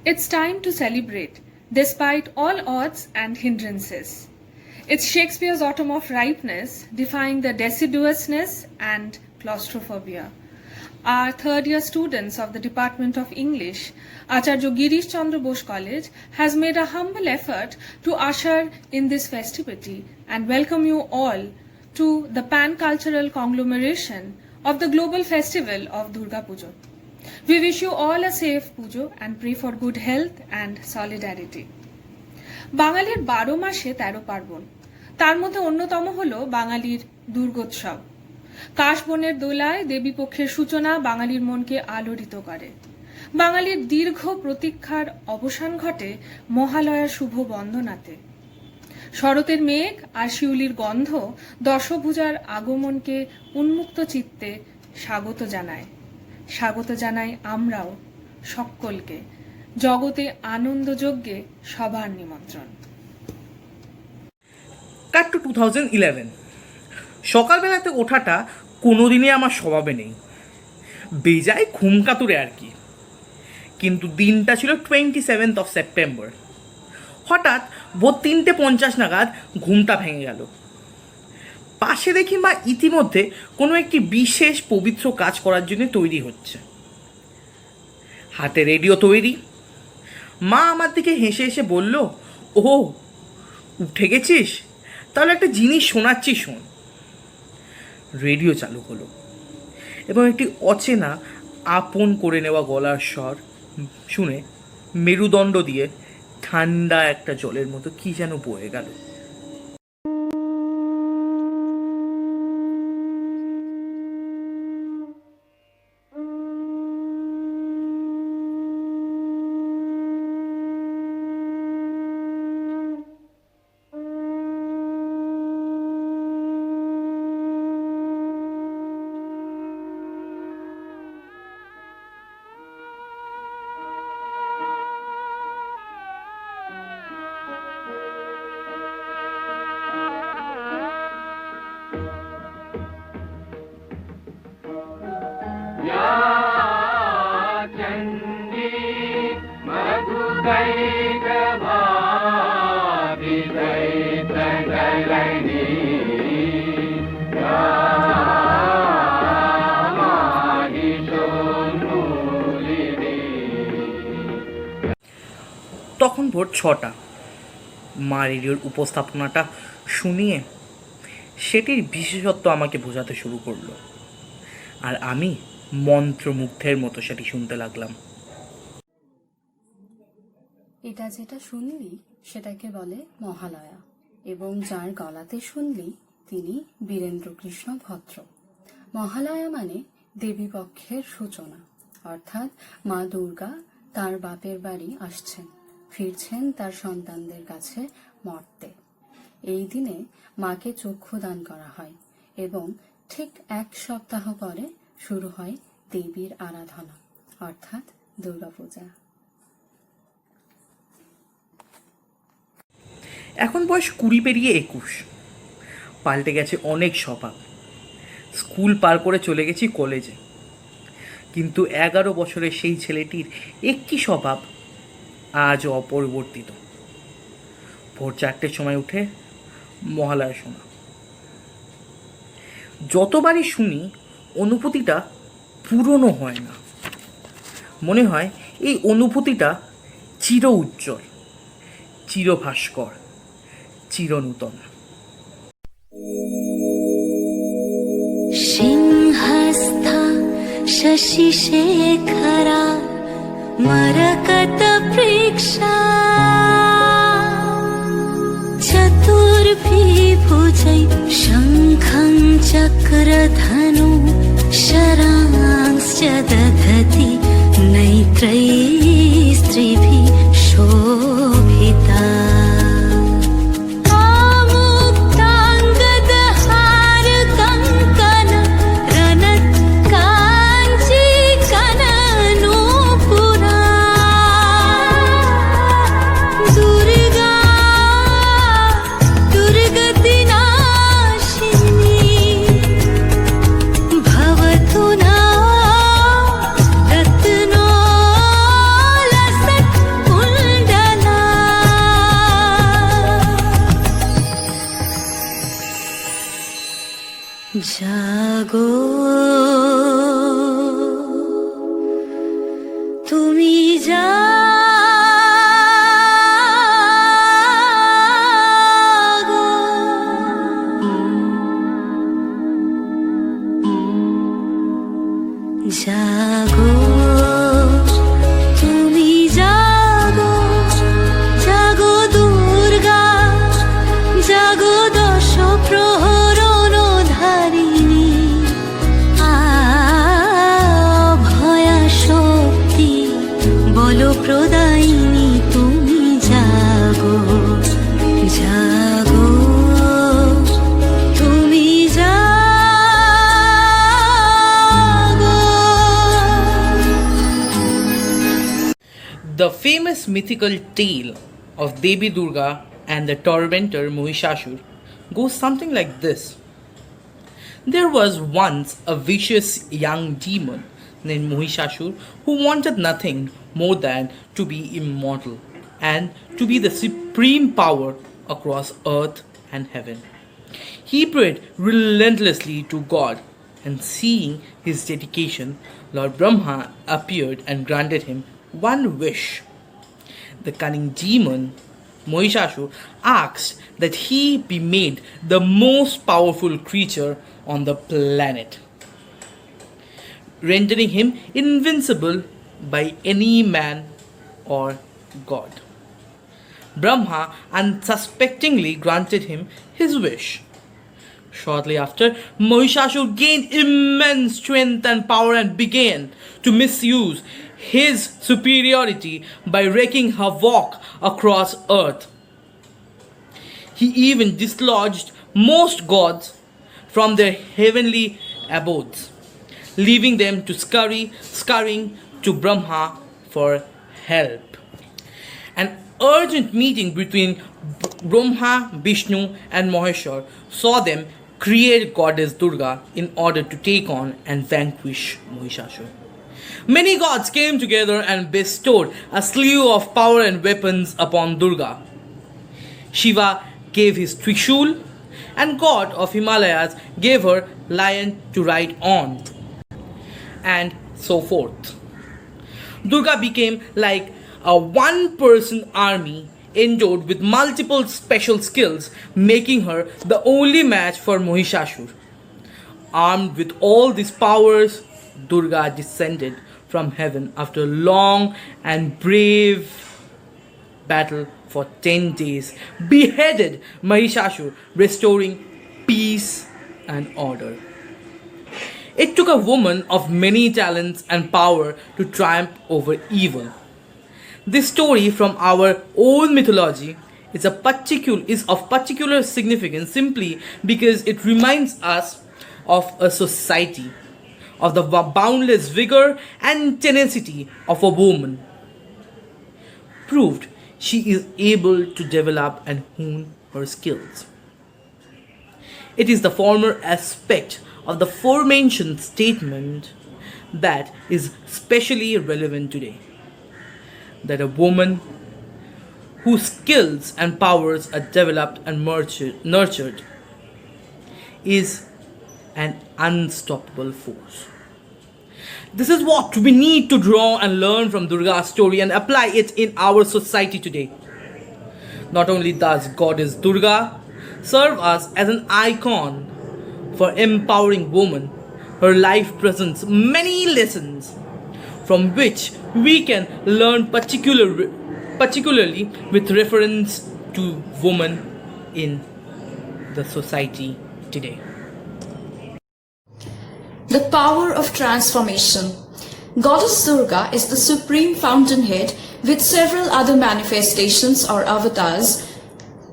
It's time to celebrate, despite all odds and hindrances. It's Shakespeare's autumn of ripeness, defying the deciduousness and claustrophobia. Our third-year students of the Department of English, Acharya Girish Chandra Bose College, has made a humble effort to usher in this festivity and welcome you all to the pan-cultural conglomeration of the global festival of Durga Puja. We wish you all a safe Pujo and pray for good health and solidarity. বাঙালির 12 মাসে 13 পার্বণ, তার মধ্যে অন্যতম হলো বাঙালির দুর্গোৎসব। কাশবনের দোলায় দেবীপক্ষের সূচনা বাঙালির মনকে আলোড়িত করে। বাঙালির দীর্ঘ প্রতীক্ষার অবসান ঘটে মহালয়ার শুভ বন্দনাতে। শরতের মেঘ আর শিউলির গন্ধ দশভুজার আগমনকে উন্মুক্ত চিত্তে স্বাগত জানায়। স্বাগত জানাই আমরাও সকলকে জগতে আনন্দযজ্ঞে সবার নিমন্ত্রণ। কাট টু 2011। সকালবেলাতে ওঠাটা কোনোদিনই আমার স্বভাবে নেই, বেজায় ঘুমকাতুরে আর কি। কিন্তু দিনটা ছিল 27th of September। হঠাৎ ভোর 3:50 নাগাদ ঘুমটা ভেঙে গেল। পাশে দেখি মা ইতিমধ্যে কোনো একটি বিশেষ পবিত্র কাজ করার জন্য তৈরি হচ্ছে। হাতে রেডিও তৈরি। মা আমার দিকে হেসে হেসে বলল, ও উঠে গেছিস, তাহলে একটা জিনিস শোনাচ্ছি, শোন। রেডিও চালু হলো এবং একটি অচেনা আপন করে নেওয়া গলার স্বর শুনে মেরুদণ্ড দিয়ে ঠান্ডা একটা জলের মতো কি যেন বয়ে গেল। তখন ভোর 6টা। মা রেডিওর উপস্থাপনাটা শুনিয়ে সেটির বিশেষত্ব আমাকে বোঝাতে শুরু করলো, আর আমি মন্ত্রমুগ্ধের মতো সেটি শুনতে লাগলাম। এটা যেটা শুনলি সেটাকে বলে মহালয়া, এবং যার গলাতে শুনলি তিনি বীরেন্দ্রকৃষ্ণ ভদ্র। মহালয়া মানে দেবীপক্ষের সূচনা, অর্থাৎ মা দুর্গা তার বাপের বাড়ি আসছেন, ফিরছেন তার সন্তানদের কাছে মর্তে। এই দিনে মাকে চক্ষুদান করা হয় এবং ঠিক 1 সপ্তাহ পরে শুরু হয় দেবীর আরাধনা, অর্থাৎ দুর্গাপূজা। এখন বয়স 20 পেরিয়ে 21। পাল্টে গেছে অনেক স্বভাব। স্কুল পার করে চলে গেছি কলেজে, কিন্তু 11 বছরের সেই ছেলেটির একটি স্বভাব আজও অপরিবর্তিত। ভোর 4টের সময় উঠে মহালয়া শোনা। যতবারই শুনি অনুভূতিটা পুরনো হয় না, মনে হয় এই অনুভূতিটা চির উজ্জ্বল, চিরভাস্কর, চিরনূতন। সিংহস্থা শশিশেখরা মরকত প্রেক্ষা চতুর্ভিভুজৈ শঙ্খং চক্রধনু শরাংশ্চ দধতি নৈত্রৈः স্ত্রীভিः শোভিতা। জাগো তুমি জাগো জাগো তুমি জাগো জাগো দুর্গা জাগো দশ প্রহরণ ধারিণী ভয়া শক্তি বল প্রদায়িনী তুমি জাগো জাগো তুমি জাগো The famous mythical tale of Devi Durga and the tormentor Mohishashur goes something like this. There was once a vicious young demon named Mohishashur who wanted nothing more than to be immortal and to be the supreme power across earth and heaven. He prayed relentlessly to God, and seeing his dedication, Lord Brahma appeared and granted him one wish. The cunning demon Mohishashur asked that he be made the most powerful creature on the planet, rendering him invincible by any man or god. Brahma unsuspectingly granted him his wish. Shortly after, Mohishashur gained immense strength and power and began to misuse his superiority by wreaking havoc across earth. He even dislodged most gods from their heavenly abodes, leaving them to scurrying to Brahma for help. An urgent meeting between Brahma, Vishnu, and Maheshwar saw them create goddess Durga in order to take on and vanquish Mohishashur. Many gods came together and bestowed a slew of power and weapons upon Durga. Shiva gave his Trishul, and God of Himalayas gave her lion to ride on, and so forth. Durga became like a one-person army endowed with multiple special skills, making her the only match for Mohishashur. Armed with all these powers, Durga descended from heaven after a long and brave battle for 10 days, beheaded Mahishashur, restoring peace and order. It took a woman of many talents and power to triumph over evil. This story from our old mythology is of particular significance simply because it reminds us of a society, of the boundless vigor and tenacity of a woman, proved she is able to develop and hone her skills. It is the former aspect of the aforementioned statement that is especially relevant today. That a woman whose skills and powers are developed and nurtured is an unstoppable force. This is what we need to draw and learn from Durga's story and apply it in our society today. Not only does Goddess Durga serve us as an icon for empowering women, her life presents many lessons from which we can learn particularly with reference to women in the society today. The power of transformation. Goddess Durga is the supreme fountainhead with several other manifestations or avatars,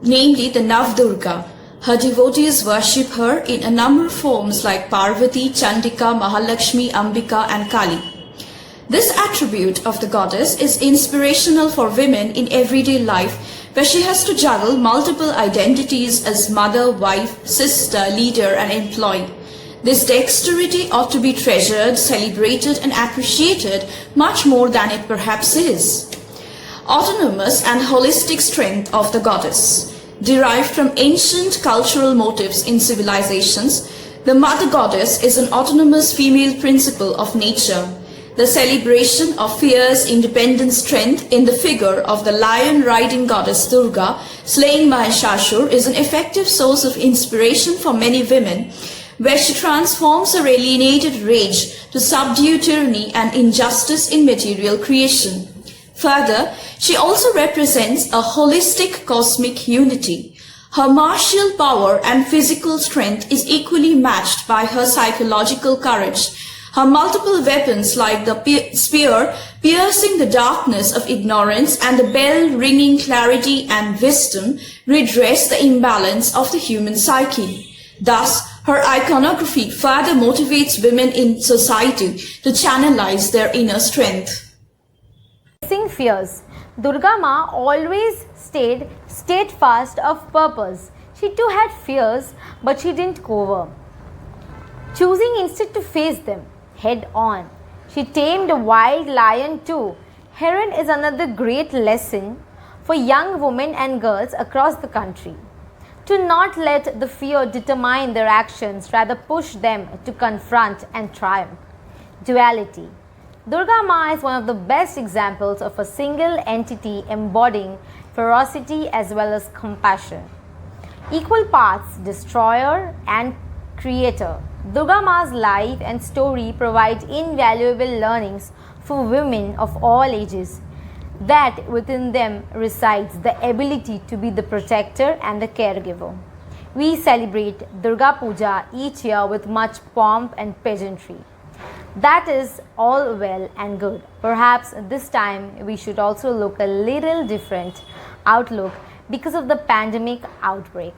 namely the Navdurga. Her devotees worship her in a number of forms like Parvati, Chandika, Mahalakshmi, Ambika and Kali. This attribute of the goddess is inspirational for women in everyday life, where she has to juggle multiple identities as mother, wife, sister, leader and employee. This dexterity ought to be treasured, celebrated and appreciated much more than it perhaps is. Autonomous and holistic strength of the goddess. Derived from ancient cultural motifs in civilizations, The mother goddess is an autonomous female principle of nature. The celebration of fierce independent strength in the figure of the lion-riding goddess Durga slaying Mahishasur is an effective source of inspiration for many women, where she transforms her alienated rage to subdue tyranny and injustice in material creation. Further, she also represents a holistic cosmic unity. Her martial power and physical strength is equally matched by her psychological courage. Her multiple weapons like the spear piercing the darkness of ignorance and the bell ringing clarity and wisdom redress the imbalance of the human psyche. Thus, her iconography further motivates women in society to channelize their inner strength. Facing fears, Durga Ma always stayed steadfast of purpose. She too had fears, but she didn't cower, choosing instead to face them head on. She tamed a wild lion too. Herein is another great lesson for young women and girls across the country. To not let the fear determine their actions, rather push them to confront and triumph. Duality. Durga Ma is one of the best examples of a single entity embodying ferocity as well as compassion. Equal parts destroyer and creator. Durga Ma's life and story provide invaluable learnings for women of all ages, that within them resides the ability to be the protector and the caregiver. We celebrate Durga Puja each year with much pomp and pageantry. That is all well and good. Perhaps this time we should also look a little different outlook because of the pandemic outbreak.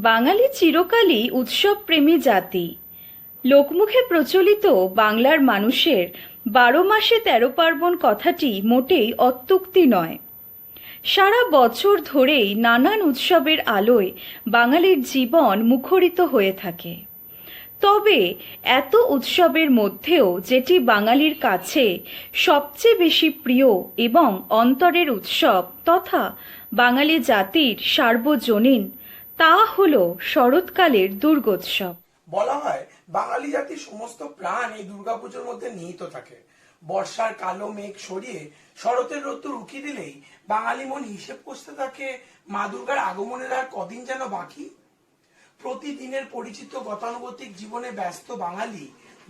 বাঙালি চিরকালই উৎসবপ্রেমী জাতি। লোকমুখে প্রচলিত বাংলার মানুষের 12 মাসে 13 পার্বণ কথাটি মোটেই অত্যুক্তি নয়। সারা বছর ধরেই নানান উৎসবের আলোয় বাঙালির জীবন মুখরিত হয়ে থাকে। তবে এত উৎসবের মধ্যেও যেটি বাঙালির কাছে সবচেয়ে বেশি প্রিয় এবং অন্তরের উৎসব তথা বাঙালি জাতির সার্বজনীন, তা হলো শরৎকালের দুর্গোৎসব। বলা হয় বাঙালি জাতির সমস্ত প্রাণ এই দুর্গাপুজোর মধ্যে নিহিত থাকে। বর্ষার কালো মেঘ সরিয়ে শরতের রোদ্দুর উকি দিলেই বাঙালি মন হিসেব করতে থাকে মা দুর্গার আগমনের আর কদিন যেন বাকি। প্রতিদিনের পরিচিত গতানুগতিক জীবনে ব্যস্ত বাঙালি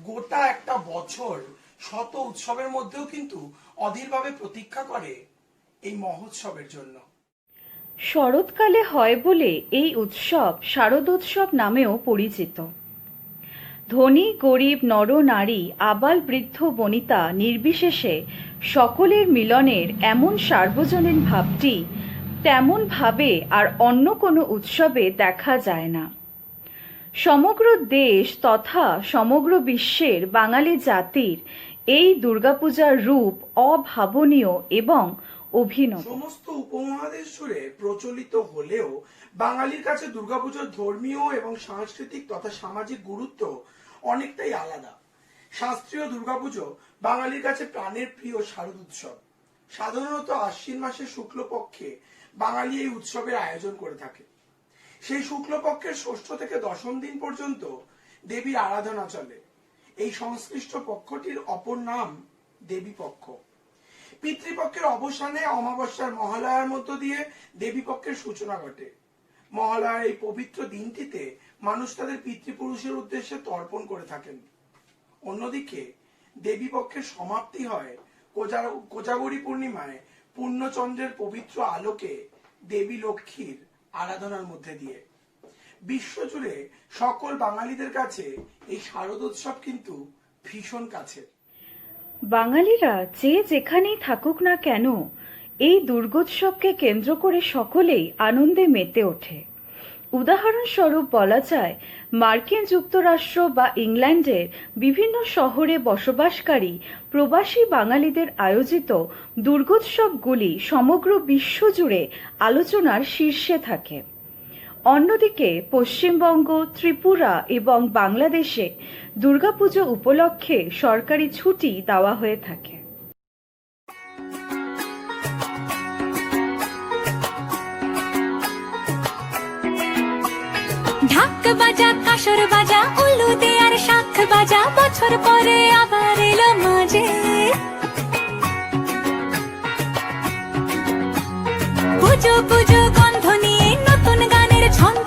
গোটা একটা বছর শত উৎসবের মধ্যেও কিন্তু অধীরভাবে প্রতীক্ষা করে এই মহোৎসবের জন্য। শরৎকালে হয় বলে এই উৎসব শারদোৎসব নামেও পরিচিত। ধনী গরিব নর নারী আবাল বৃদ্ধ বনিতা নির্বিশেষে সকলের মিলনের এমন সার্বজনীন ভাবটি তেমন ভাবে আর অন্য কোনো উৎসবে দেখা যায় না। সমগ্র দেশ তথা সমগ্র বিশ্বের বাঙালি জাতির এই দুর্গাপূজার রূপ অভাবনীয় এবং অভিনব। সমস্ত উপমহাদেশ জুড়ে প্রচলিত হলেও বাঙালির কাছে দুর্গাপুজোর ধর্মীয় এবং সাংস্কৃতিক তথা সামাজিক গুরুত্ব অনেকটাই আলাদা। শাস্ত্রীয় দুর্গাপুজো বাঙালির কাছে প্রাণের প্রিয় শারদ উৎসব। সাধারণত আশ্বিন মাসের শুক্লপক্ষে বাঙালি এই উৎসবের আয়োজন করে থাকে। সেই শুক্লপক্ষের ষষ্ঠ থেকে দশম দিন পর্যন্ত দেবীর আরাধনা চলে। এই সংশ্লিষ্ট পক্ষটির অপর নাম দেবী পক্ষ। পিতৃপক্ষের অবসানে অমাবস্যার মহালয়ার মধ্য দিয়ে দেবী পক্ষের সূচনা ঘটে। মহালয়ার এই পবিত্র দিনটিতে মানুষ তাদের পিতৃপুরুষের উদ্দেশ্যে তর্পণ করে থাকেন। অন্যদিকে দেবী পক্ষের সমাপ্তি হয় কোজাগরী পূর্ণিমায় পূর্ণচন্দ্রের পবিত্র আলোকে দেবী লক্ষ্মীর আরাধনার মধ্যে দিয়ে। বিশ্বজুড়ে সকল বাঙালিদের কাছে এই শারদোৎসব কিন্তু ভীষণ কাছের। বাঙালিরা যে যেখানেই থাকুক না কেন এই দুর্গোৎসবকে কেন্দ্র করে সকলেই আনন্দে মেতে ওঠে। উদাহরণস্বরূপ বলা যায়, মার্কিন যুক্তরাষ্ট্র বা ইংল্যান্ডের বিভিন্ন শহরে বসবাসকারী প্রবাসী বাঙালিদের আয়োজিত দুর্গোৎসবগুলি সমগ্র বিশ্বজুড়ে আলোচনার শীর্ষে থাকে। অন্যদিকে পশ্চিমবঙ্গ, ত্রিপুরা এবং বাংলাদেশে দুর্গাপুজো উপলক্ষে সরকারি ছুটি দেওয়া হয়ে থাকে। ঢাক বাজা, কাসর বাজা, উলু দে আর শাখ বাজা, বছর পরে আবার এলো মাঝে। পুজো পুজো গন্ধ নিয়ে নতুন গানের ছন্দ